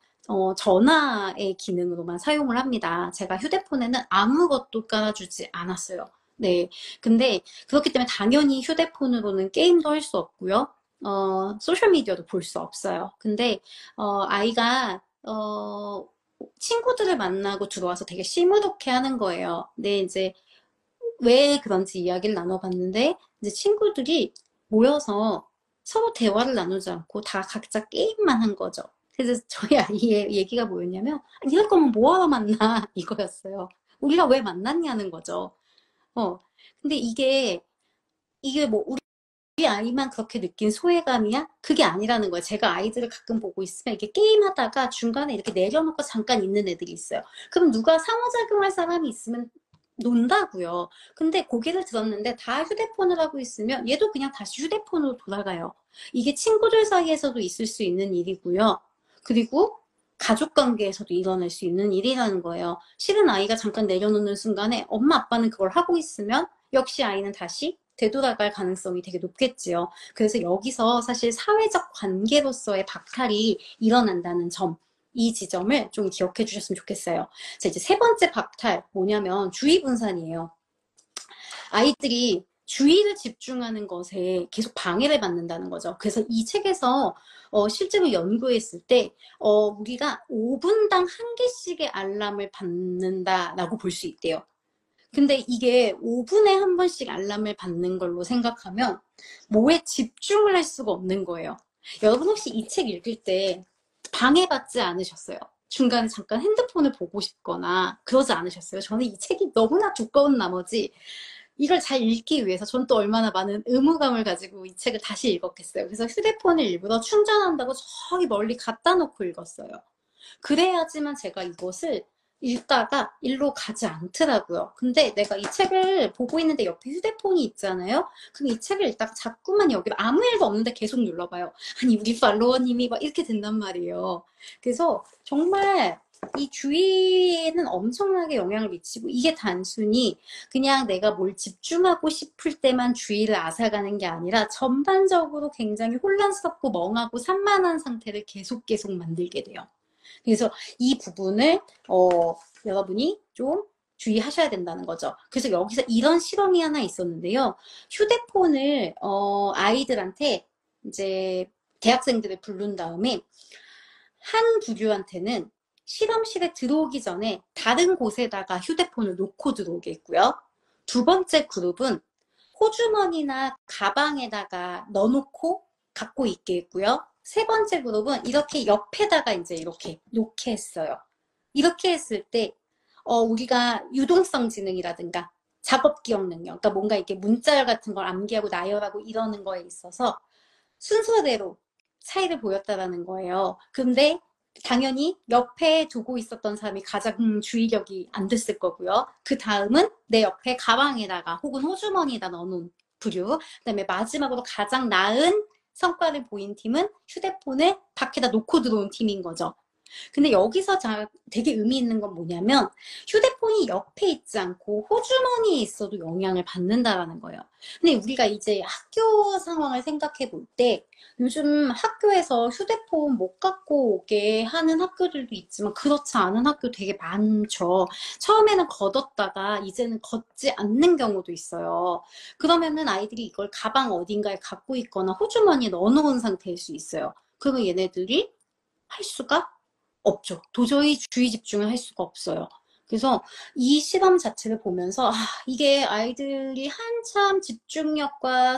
전화의 기능으로만 사용을 합니다. 제가 휴대폰에는 아무것도 깔아주지 않았어요. 네. 근데 그렇기 때문에 당연히 휴대폰으로는 게임도 할 수 없고요. 소셜미디어도 볼 수 없어요. 근데, 아이가, 친구들을 만나고 들어와서 되게 시무룩해 하는 거예요. 근데 이제 왜 그런지 이야기를 나눠봤는데, 이제 친구들이 모여서 서로 대화를 나누지 않고 다 각자 게임만 한 거죠. 그래서 저희 아이의 얘기가 뭐였냐면, 이럴 거면 뭐하러 만나? 이거였어요. 우리가 왜 만났냐는 거죠. 어. 근데 이게 뭐, 우리 아이만 그렇게 느낀 소외감이야? 그게 아니라는 거예요. 제가 아이들을 가끔 보고 있으면 이렇게 게임하다가 중간에 이렇게 내려놓고 잠깐 있는 애들이 있어요. 그럼 누가 상호작용할 사람이 있으면 논다고요. 근데 고개를 들었는데 다 휴대폰을 하고 있으면 얘도 그냥 다시 휴대폰으로 돌아가요. 이게 친구들 사이에서도 있을 수 있는 일이고요. 그리고 가족 관계에서도 일어날 수 있는 일이라는 거예요. 실은 아이가 잠깐 내려놓는 순간에 엄마 아빠는 그걸 하고 있으면 역시 아이는 다시 되돌아갈 가능성이 되게 높겠지요. 그래서 여기서 사실 사회적 관계로서의 박탈이 일어난다는 점, 이 지점을 좀 기억해 주셨으면 좋겠어요. 자, 이제 세 번째 박탈 뭐냐면 주의 분산이에요. 아이들이 주의를 집중하는 것에 계속 방해를 받는다는 거죠. 그래서 이 책에서 실제로 연구했을 때 우리가 5분당 한 개씩의 알람을 받는다라고 볼 수 있대요. 근데 이게 5분에 한 번씩 알람을 받는 걸로 생각하면 뭐에 집중을 할 수가 없는 거예요. 여러분 혹시 이 책 읽을 때 방해받지 않으셨어요? 중간에 잠깐 핸드폰을 보고 싶거나 그러지 않으셨어요? 저는 이 책이 너무나 두꺼운 나머지 이걸 잘 읽기 위해서 전 또 얼마나 많은 의무감을 가지고 이 책을 다시 읽었겠어요. 그래서 휴대폰을 일부러 충전한다고 저기 멀리 갖다 놓고 읽었어요. 그래야지만 제가 이것을 읽다가 일로 가지 않더라고요. 근데 내가 이 책을 보고 있는데 옆에 휴대폰이 있잖아요. 그럼 이 책을 읽다가 자꾸만 여기 아무 일도 없는데 계속 눌러봐요. 아니 우리 팔로워님이 막 이렇게 된단 말이에요. 그래서 정말 이 주의에는 엄청나게 영향을 미치고 이게 단순히 그냥 내가 뭘 집중하고 싶을 때만 주의를 앗아가는 게 아니라 전반적으로 굉장히 혼란스럽고 멍하고 산만한 상태를 계속 만들게 돼요. 그래서 이 부분을 여러분이 좀 주의하셔야 된다는 거죠. 그래서 여기서 이런 실험이 하나 있었는데요. 휴대폰을 아이들한테 이제 대학생들을 부른 다음에 한 부류한테는 실험실에 들어오기 전에 다른 곳에다가 휴대폰을 놓고 들어오게 했고요. 두 번째 그룹은 호주머니나 가방에다가 넣어놓고 갖고 있게 했고요. 세 번째 그룹은 이렇게 옆에다가 이제 이렇게 놓게 했어요. 이렇게 했을 때, 우리가 유동성 지능이라든가 작업 기억 능력, 그러니까 뭔가 이렇게 문자열 같은 걸 암기하고 나열하고 이러는 거에 있어서 순서대로 차이를 보였다라는 거예요. 근데 당연히 옆에 두고 있었던 사람이 가장 주의력이 안 됐을 거고요. 그 다음은 내 옆에 가방에다가 혹은 호주머니에다 넣어놓은 부류. 그다음에 마지막으로 가장 나은 성과를 보인 팀은 휴대폰을 밖에다 놓고 들어온 팀인 거죠. 근데 여기서 되게 의미 있는 건 뭐냐면 휴대폰이 옆에 있지 않고 호주머니에 있어도 영향을 받는다라는 거예요. 근데 우리가 이제 학교 상황을 생각해 볼 때 요즘 학교에서 휴대폰 못 갖고 오게 하는 학교들도 있지만 그렇지 않은 학교 되게 많죠. 처음에는 걷었다가 이제는 걷지 않는 경우도 있어요. 그러면은 아이들이 이걸 가방 어딘가에 갖고 있거나 호주머니에 넣어놓은 상태일 수 있어요. 그러면 얘네들이 할 수가 없죠. 도저히 주의 집중을 할 수가 없어요. 그래서 이 실험 자체를 보면서 이게 아이들이 한참 집중력과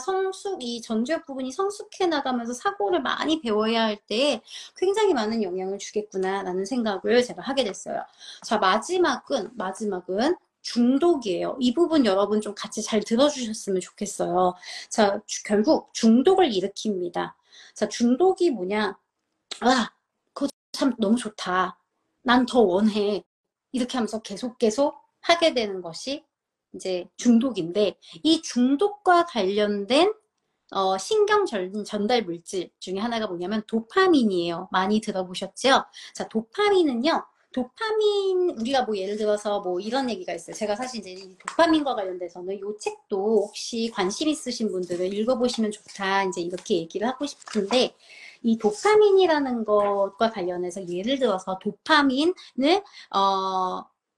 이 전두엽 부분이 성숙해 나가면서 사고를 많이 배워야 할 때에 굉장히 많은 영향을 주겠구나라는 생각을 제가 하게 됐어요. 자, 마지막은 중독이에요. 이 부분 여러분 좀 같이 잘 들어주셨으면 좋겠어요. 자, 결국 중독을 일으킵니다. 자, 중독이 뭐냐? 참 너무 좋다. 난 더 원해. 이렇게 하면서 계속 하게 되는 것이 이제 중독인데 이 중독과 관련된 신경 전달 물질 중에 하나가 뭐냐면 도파민이에요. 많이 들어보셨죠? 자, 도파민은요. 도파민, 우리가 뭐 예를 들어서 뭐 이런 얘기가 있어요. 제가 사실 이제 이 도파민과 관련돼서는 이 책도 혹시 관심 있으신 분들은 읽어보시면 좋다. 이제 이렇게 얘기를 하고 싶은데, 이 도파민이라는 것과 관련해서 예를 들어서 도파민을,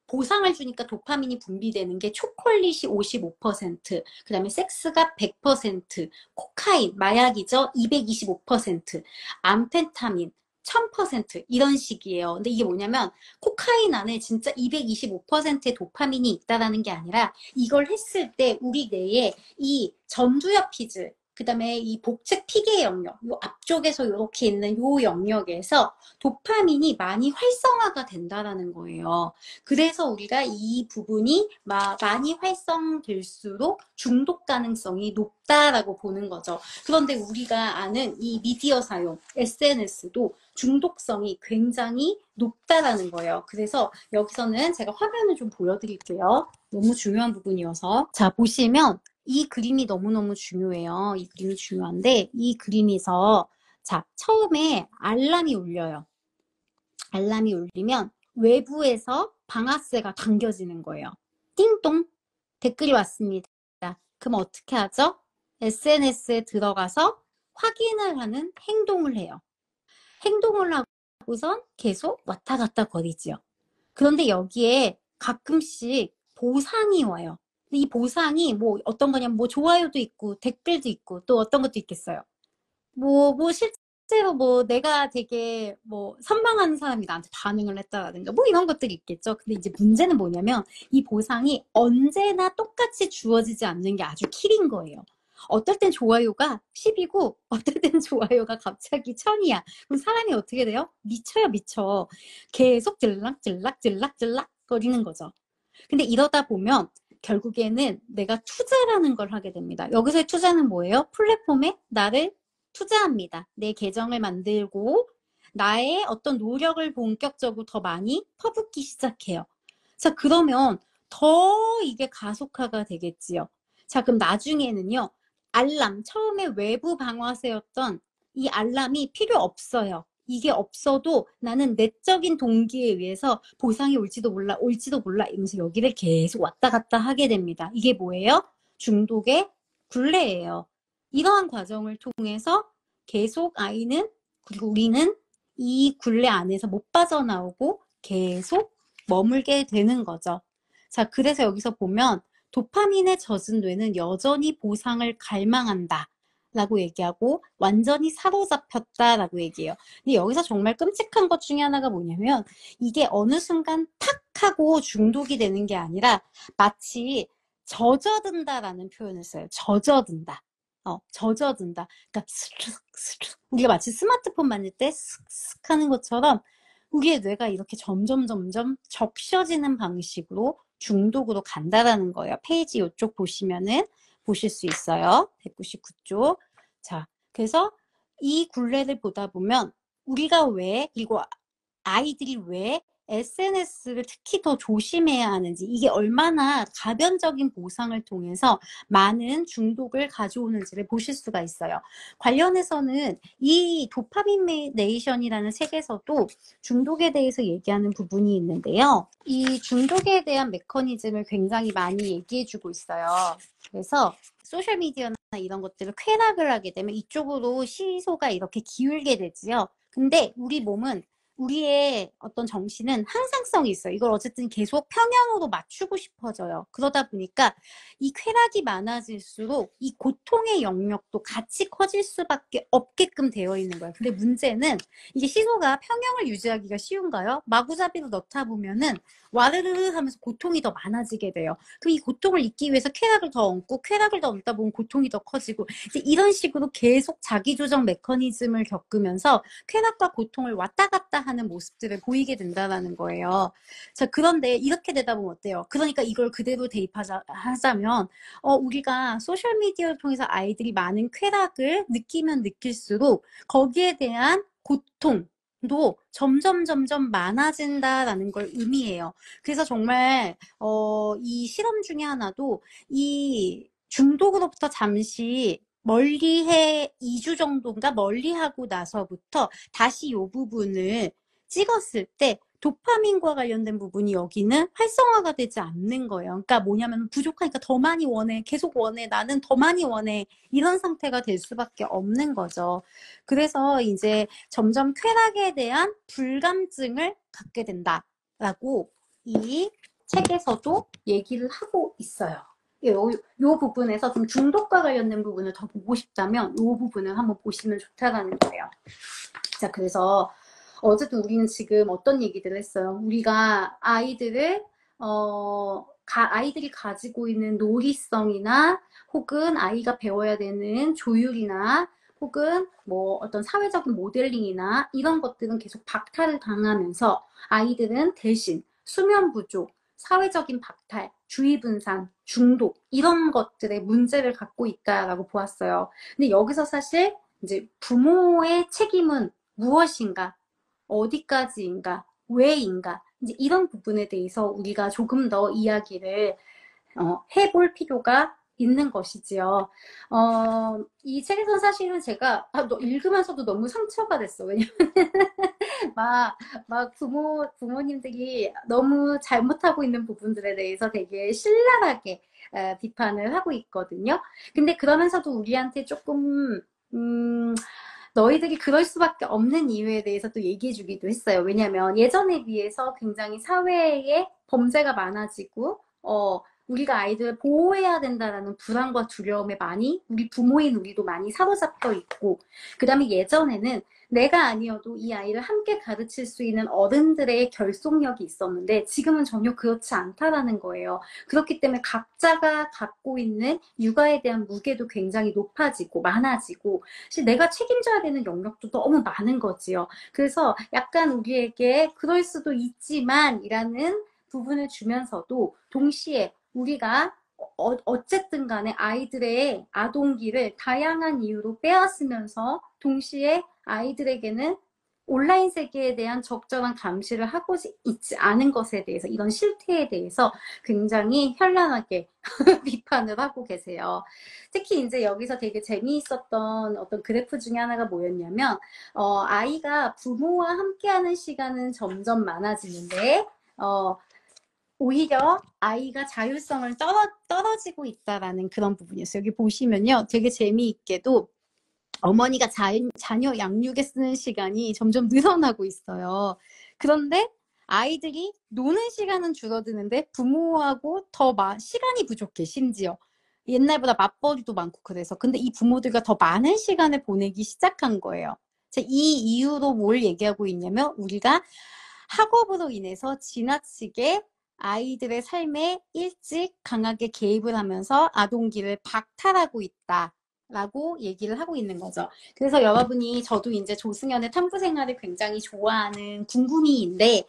보상을 주니까 도파민이 분비되는 게 초콜릿이 55%, 그 다음에 섹스가 100%, 코카인, 마약이죠. 225%, 암페타민, 1000% 이런 식이에요. 근데 이게 뭐냐면 코카인 안에 진짜 225%의 도파민이 있다라는 게 아니라 이걸 했을 때 우리 뇌에 이 전두엽 피질, 그 다음에 이 복측 피계 영역, 요 앞쪽에서 이렇게 있는 요 영역에서 도파민이 많이 활성화가 된다라는 거예요. 그래서 우리가 이 부분이 많이 활성될수록 중독 가능성이 높다라고 보는 거죠. 그런데 우리가 아는 이 미디어 사용, SNS도 중독성이 굉장히 높다라는 거예요. 그래서 여기서는 제가 화면을 좀 보여드릴게요. 너무 중요한 부분이어서. 자, 보시면 이 그림이 너무너무 중요해요. 이 그림이 중요한데 이 그림에서 자, 처음에 알람이 울려요. 알람이 울리면 외부에서 방아쇠가 당겨지는 거예요. 띵동 댓글이 왔습니다. 그럼 어떻게 하죠? SNS에 들어가서 확인을 하는 행동을 해요. 행동을 하고선 계속 왔다 갔다 거리지요. 그런데 여기에 가끔씩 보상이 와요. 이 보상이 뭐 어떤 거냐면 뭐 좋아요도 있고 댓글도 있고 또 어떤 것도 있겠어요. 뭐 실제로 뭐 내가 되게 뭐 선망하는 사람이 나한테 반응을 했다라든가 뭐 이런 것들이 있겠죠. 근데 이제 문제는 뭐냐면 이 보상이 언제나 똑같이 주어지지 않는 게 아주 킬인 거예요. 어떨 땐 좋아요가 10이고 어떨 땐 좋아요가 갑자기 1000이야. 그럼 사람이 어떻게 돼요? 미쳐요, 미쳐. 계속 들락들락 거리는 거죠. 근데 이러다 보면 결국에는 내가 투자라는 걸 하게 됩니다. 여기서의 투자는 뭐예요? 플랫폼에 나를 투자합니다. 내 계정을 만들고 나의 어떤 노력을 본격적으로 더 많이 퍼붓기 시작해요. 자, 그러면 더 이게 가속화가 되겠지요. 자, 그럼 나중에는요. 알람, 처음에 외부 방아쇠였던 이 알람이 필요 없어요. 이게 없어도 나는 내적인 동기에 의해서 보상이 올지도 몰라 이러면서 여기를 계속 왔다 갔다 하게 됩니다. 이게 뭐예요? 중독의 굴레예요. 이러한 과정을 통해서 계속 아이는 그리고 우리는 이 굴레 안에서 못 빠져나오고 계속 머물게 되는 거죠. 자, 그래서 여기서 보면 도파민에 젖은 뇌는 여전히 보상을 갈망한다 라고 얘기하고 완전히 사로잡혔다 라고 얘기해요. 근데 여기서 정말 끔찍한 것 중에 하나가 뭐냐면 이게 어느 순간 탁 하고 중독이 되는 게 아니라 마치 젖어든다라는 표현을 써요. 젖어든다. 젖어든다. 그러니까 스르륵 우리가 마치 스마트폰 만질 때 슥슥 하는 것처럼 우리의 뇌가 이렇게 점점 적셔지는 방식으로 중독으로 간다라는 거예요. 페이지 이쪽 보시면은 보실 수 있어요. 199쪽. 자, 그래서 이 굴레를 보다 보면 우리가 왜 그리고 아이들이 왜 SNS를 특히 더 조심해야 하는지 이게 얼마나 가변적인 보상을 통해서 많은 중독을 가져오는지를 보실 수가 있어요. 관련해서는 이 도파민네이션이라는 책에서도 중독에 대해서 얘기하는 부분이 있는데요. 이 중독에 대한 메커니즘을 굉장히 많이 얘기해주고 있어요. 그래서 소셜미디어나 이런 것들을 쾌락을 하게 되면 이쪽으로 시소가 이렇게 기울게 되지요. 근데 우리 몸은 우리의 어떤 정신은 항상성이 있어요. 이걸 어쨌든 계속 평형으로 맞추고 싶어져요. 그러다 보니까 이 쾌락이 많아질수록 이 고통의 영역도 같이 커질 수밖에 없게끔 되어 있는 거예요. 근데 문제는 이게 시소가 평형을 유지하기가 쉬운가요? 마구잡이로 넣다 보면은 와르르 하면서 고통이 더 많아지게 돼요. 그럼 이 고통을 잊기 위해서 쾌락을 더 얹고 쾌락을 더 얹다 보면 고통이 더 커지고 이제 이런 식으로 계속 자기조정 메커니즘을 겪으면서 쾌락과 고통을 왔다 갔다 하는 모습들을 보이게 된다는 거예요. 자, 그런데 이렇게 되다 보면 어때요? 그러니까 이걸 그대로 하자면 우리가 소셜미디어를 통해서 아이들이 많은 쾌락을 느끼면 느낄수록 거기에 대한 고통도 점점 많아진다라는 걸 의미해요. 그래서 정말 이 실험 중에 하나도 이 중독으로부터 잠시 멀리해 2주 정도인가 멀리하고 나서부터 다시 이 부분을 찍었을 때 도파민과 관련된 부분이 여기는 활성화가 되지 않는 거예요. 그러니까 뭐냐면 부족하니까 더 많이 원해, 계속 원해, 나는 더 많이 원해, 이런 상태가 될 수밖에 없는 거죠. 그래서 이제 점점 쾌락에 대한 불감증을 갖게 된다라고 이 책에서도 얘기를 하고 있어요. 요 부분에서 좀 중독과 관련된 부분을 더 보고 싶다면 요 부분을 한번 보시면 좋다라는 거예요. 자, 그래서 어쨌든 우리는 지금 어떤 얘기들을 했어요. 우리가 아이들을 아이들이 가지고 있는 놀이성이나 혹은 아이가 배워야 되는 조율이나 혹은 뭐 어떤 사회적인 모델링이나 이런 것들은 계속 박탈을 당하면서 아이들은 대신 수면 부족, 사회적인 박탈, 주의 분산, 중독 이런 것들의 문제를 갖고 있다라고 보았어요. 근데 여기서 사실 이제 부모의 책임은 무엇인가, 어디까지인가, 왜인가, 이제 이런 부분에 대해서 우리가 조금 더 이야기를 해볼 필요가 있는 것이지요. 이 책에서 사실은 제가 읽으면서도 너무 상처가 됐어. 왜냐면 막 부모님들이 너무 잘못하고 있는 부분들에 대해서 되게 신랄하게 비판을 하고 있거든요. 근데 그러면서도 우리한테 조금 너희들이 그럴 수밖에 없는 이유에 대해서 또 얘기해 주기도 했어요. 왜냐하면 예전에 비해서 굉장히 사회에 범죄가 많아지고 우리가 아이들을 보호해야 된다라는 불안과 두려움에 많이 우리 부모인 우리도 많이 사로잡혀 있고, 그 다음에 예전에는 내가 아니어도 이 아이를 함께 가르칠 수 있는 어른들의 결속력이 있었는데 지금은 전혀 그렇지 않다라는 거예요. 그렇기 때문에 각자가 갖고 있는 육아에 대한 무게도 굉장히 높아지고 많아지고 사실 내가 책임져야 되는 영역도 너무 많은 거지요. 그래서 약간 우리에게 그럴 수도 있지만 이라는 부분을 주면서도 동시에 우리가 어쨌든 간에 아이들의 아동기를 다양한 이유로 빼앗으면서 동시에 아이들에게는 온라인 세계에 대한 적절한 감시를 하고 있지 않은 것에 대해서 이런 실태에 대해서 굉장히 현란하게 비판을 하고 계세요. 특히 이제 여기서 되게 재미있었던 어떤 그래프 중에 하나가 뭐였냐면 아이가 부모와 함께하는 시간은 점점 많아지는데 오히려 아이가 자율성을 떨어지고 있다라는 그런 부분이었어요. 여기 보시면요. 되게 재미있게도 어머니가 자녀 양육에 쓰는 시간이 점점 늘어나고 있어요. 그런데 아이들이 노는 시간은 줄어드는데 부모하고 더 시간이 부족해, 심지어. 옛날보다 맞벌이도 많고 그래서. 근데 이 부모들과 더 많은 시간을 보내기 시작한 거예요. 이 이유로 뭘 얘기하고 있냐면 우리가 학업으로 인해서 지나치게 아이들의 삶에 일찍 강하게 개입을 하면서 아동기를 박탈하고 있다. 라고 얘기를 하고 있는 거죠. 그래서 여러분이 저도 이제 조승연의 탐구 생활을 굉장히 좋아하는 궁금이인데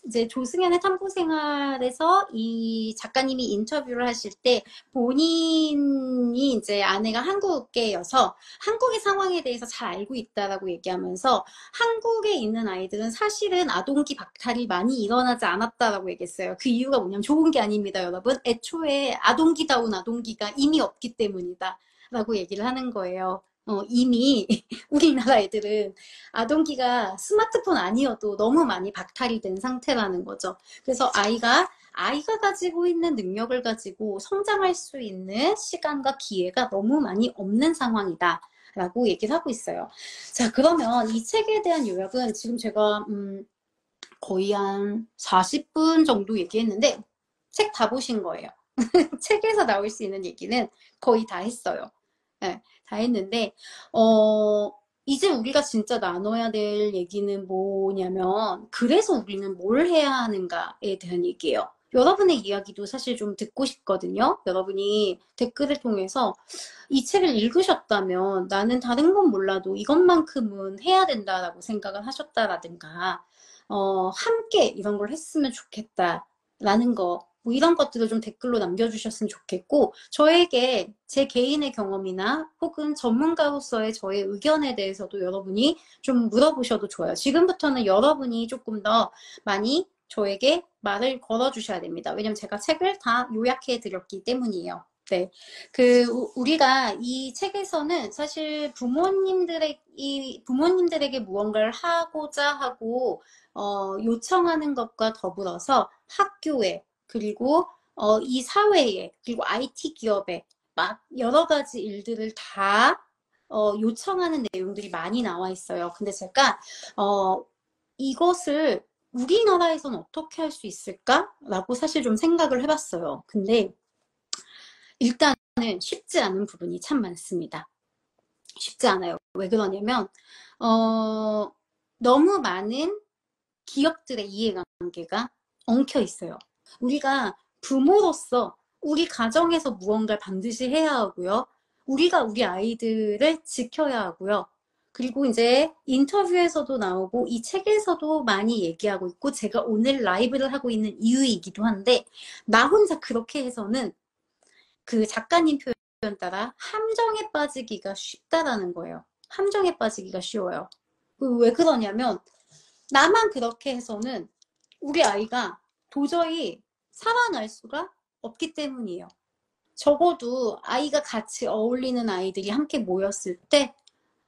이제 조승연의 탐구 생활에서 이 작가님이 인터뷰를 하실 때 본인이 이제 아내가 한국계여서 한국의 상황에 대해서 잘 알고 있다라고 얘기하면서 한국에 있는 아이들은 사실은 아동기 박탈이 많이 일어나지 않았다라고 얘기했어요. 그 이유가 뭐냐면 좋은 게 아닙니다, 여러분. 애초에 아동기다운 아동기가 이미 없기 때문이다. 라고 얘기를 하는 거예요. 이미 우리나라 애들은 아동기가 스마트폰 아니어도 너무 많이 박탈이 된 상태라는 거죠. 그래서 아이가 가지고 있는 능력을 가지고 성장할 수 있는 시간과 기회가 너무 많이 없는 상황이다. 라고 얘기를 하고 있어요. 자, 그러면 이 책에 대한 요약은 지금 제가 거의 한 40분 정도 얘기했는데 책 다 보신 거예요. 책에서 나올 수 있는 얘기는 거의 다 했어요. 네, 다 했는데 이제 우리가 진짜 나눠야 될 얘기는 뭐냐면 그래서 우리는 뭘 해야 하는가에 대한 얘기예요. 여러분의 이야기도 사실 좀 듣고 싶거든요. 여러분이 댓글을 통해서 이 책을 읽으셨다면 나는 다른 건 몰라도 이것만큼은 해야 된다라고 생각을 하셨다라든가 함께 이런 걸 했으면 좋겠다라는 거 뭐 이런 것들을 좀 댓글로 남겨주셨으면 좋겠고 저에게 제 개인의 경험이나 혹은 전문가로서의 저의 의견에 대해서도 여러분이 좀 물어보셔도 좋아요. 지금부터는 여러분이 조금 더 많이 저에게 말을 걸어주셔야 됩니다. 왜냐면 제가 책을 다 요약해 드렸기 때문이에요. 네. 우리가 이 책에서는 사실 부모님들에게 무언가를 하고자 하고, 요청하는 것과 더불어서 학교에, 그리고, 이 사회에, 그리고 IT 기업에 막 여러 가지 일들을 다, 요청하는 내용들이 많이 나와 있어요. 근데 제가, 이것을 우리나라에서는 어떻게 할 수 있을까라고 사실 좀 생각을 해봤어요. 근데 일단은 쉽지 않은 부분이 참 많습니다. 쉽지 않아요. 왜 그러냐면, 어, 너무 많은 기업들의 이해관계가 엉켜 있어요. 우리가 부모로서 우리 가정에서 무언가를 반드시 해야 하고요. 우리가 우리 아이들을 지켜야 하고요. 그리고 이제 인터뷰에서도 나오고 이 책에서도 많이 얘기하고 있고 제가 오늘 라이브를 하고 있는 이유이기도 한데 나 혼자 그렇게 해서는 그 작가님 표현 따라 함정에 빠지기가 쉽다라는 거예요. 함정에 빠지기가 쉬워요. 왜 그러냐면 나만 그렇게 해서는 우리 아이가 도저히 살아날 수가 없기 때문이에요. 적어도 아이가 같이 어울리는 아이들이 함께 모였을 때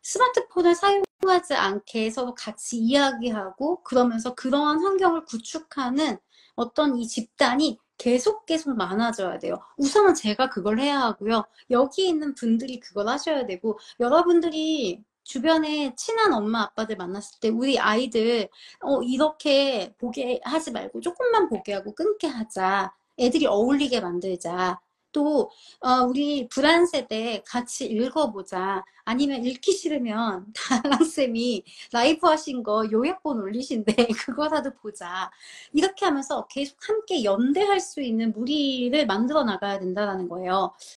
스마트폰을 사용하지 않게 서로 같이 이야기하고 그러면서 그러한 환경을 구축하는 어떤 이 집단이 계속 많아져야 돼요. 우선은 제가 그걸 해야 하고요. 여기 있는 분들이 그걸 하셔야 되고 여러분들이 주변에 친한 엄마 아빠들 만났을 때 우리 아이들 이렇게 보게 하지 말고 조금만 보게 하고 끊게 하자. 애들이 어울리게 만들자. 또 우리 불안 세대 같이 읽어보자. 아니면 읽기 싫으면 다랑쌤이 라이브 하신 거 요약본 올리신데 그거라도 보자. 이렇게 하면서 계속 함께 연대할 수 있는 무리를 만들어 나가야 된다는 거예요.